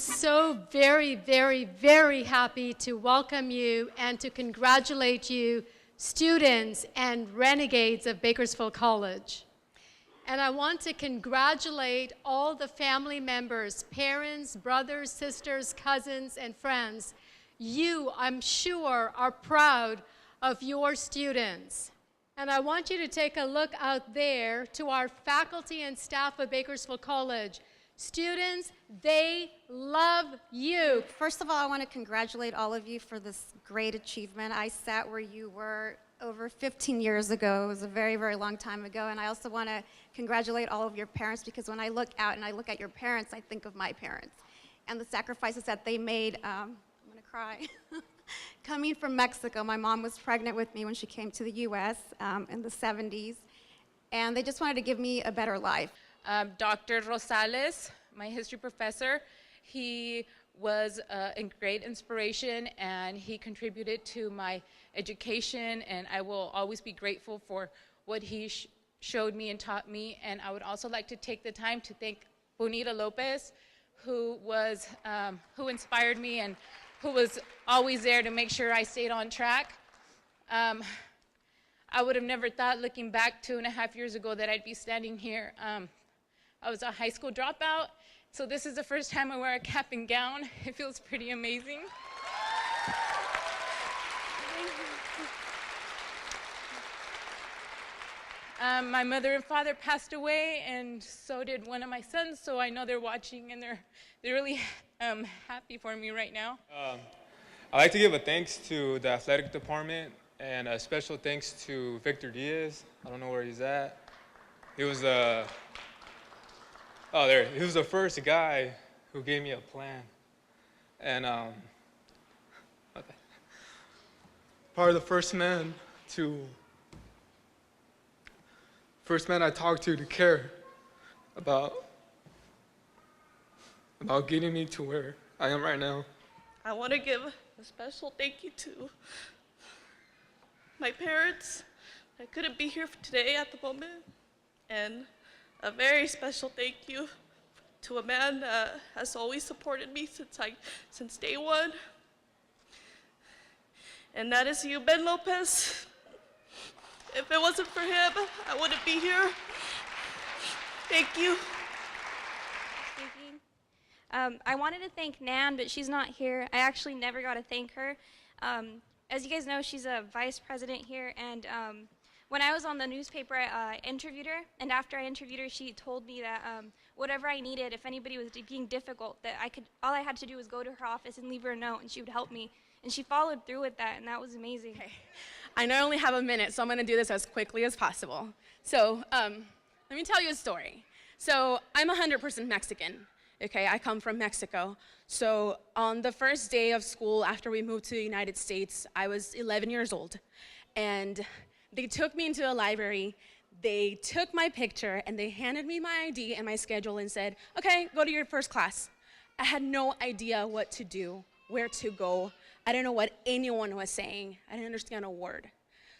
so very, very, very happy to welcome you and to congratulate you, students and renegades of Bakersfield College. And I want to congratulate all the family members, parents, brothers, sisters, cousins, and friends. You, I'm sure, are proud of your students. And I want you to take a look out there to our faculty and staff of Bakersfield College. Students, they love you. First of all, I want to congratulate all of you for this great achievement. I sat where you were over 15 years ago. It was a very, very long time ago. And I also want to congratulate all of your parents, because when I look out and I look at your parents, I think of my parents and the sacrifices that they made. I'm going to cry. Coming from Mexico, my mom was pregnant with me when she came to the U.S. In the 70s, and they just wanted to give me a better life. Dr. Rosales, my history professor, he was a great inspiration, and he contributed to my education, and I will always be grateful for what he showed me and taught me. And I would also like to take the time to thank Bonita Lopez, who inspired me and who was always there to make sure I stayed on track. I would have never thought, looking back 2.5 years ago, that I'd be standing here. I was a high school dropout, so this is the first time I wear a cap and gown. It feels pretty amazing. My mother and father passed away, and so did one of my sons, so I know they're watching, and they're really happy for me right now. I'd like to give a thanks to the athletic department, and a special thanks to Victor Diaz. I don't know where he's at. He was the he was the first guy who gave me a plan, and probably the first man I talked to care about getting me to where I am right now. I want to give a special thank you to my parents. I couldn't be here today at the moment, and a very special thank you to a man that has always supported me since day one, and that is you, Ben Lopez. If it wasn't for him, I wouldn't be here. Thank you. I wanted to thank Nan, but she's not here. I actually never got to thank her. As you guys know, she's a vice president here, and when I was on the newspaper, I interviewed her, and after I interviewed her, she told me that whatever I needed, if anybody was being difficult, that all I had to do was go to her office and leave her a note, and she would help me. And she followed through with that, and that was amazing. Okay. I know I only have a minute, so I'm going to do this as quickly as possible. So let me tell you a story. So I'm 100% Mexican. Okay, I come from Mexico. So on the first day of school after we moved to the United States, I was 11 years old. And they took me into a library, they took my picture, and they handed me my ID and my schedule and said, okay, go to your first class. I had no idea what to do, where to go. I didn't know what anyone was saying. I didn't understand a word.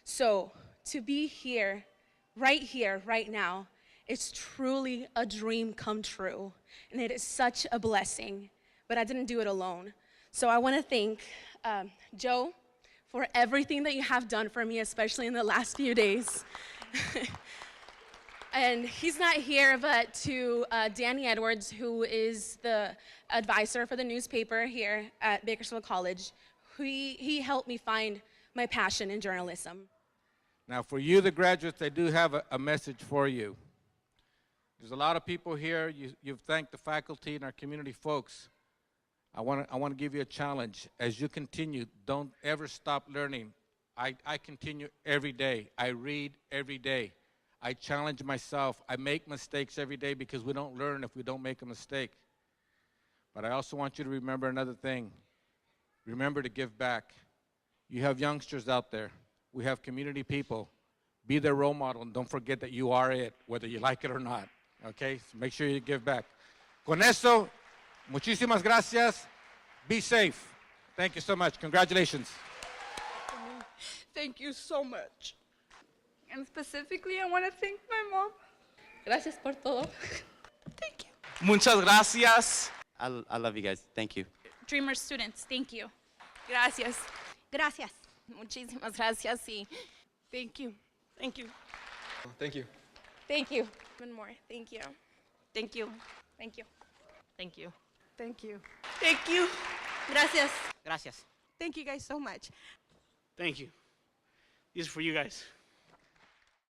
So to be here, right now, it's truly a dream come true. And it is such a blessing, but I didn't do it alone. So I want to thank Joe for everything that you have done for me, especially in the last few days. And he's not here, but to Danny Edwards, who is the advisor for the newspaper here at Bakersfield College. He helped me find my passion in journalism. Now for you, the graduates, I do have a message for you. There's a lot of people here. You've thanked the faculty and our community folks. I want to give you a challenge. As you continue, don't ever stop learning. I continue every day. I read every day. I challenge myself. I make mistakes every day because we don't learn if we don't make a mistake. But I also want you to remember another thing. Remember to give back. You have youngsters out there. We have community people. Be their role model, and don't forget that you are it, whether you like it or not. Okay? So make sure you give back. Con eso, muchísimas gracias. Be safe. Thank you so much. Congratulations. Thank you so much. And specifically, I want to thank my mom. Gracias por todo. Thank you. Muchas gracias. I love you guys. Thank you. Dreamer students, thank you. Gracias. Gracias. Muchísimas gracias y thank you. Thank you. Thank you. Thank you. One more. Thank you. Thank you. Thank you. Thank you. Thank you. Thank you. Gracias. Gracias. Thank you guys so much. Thank you. These are for you guys.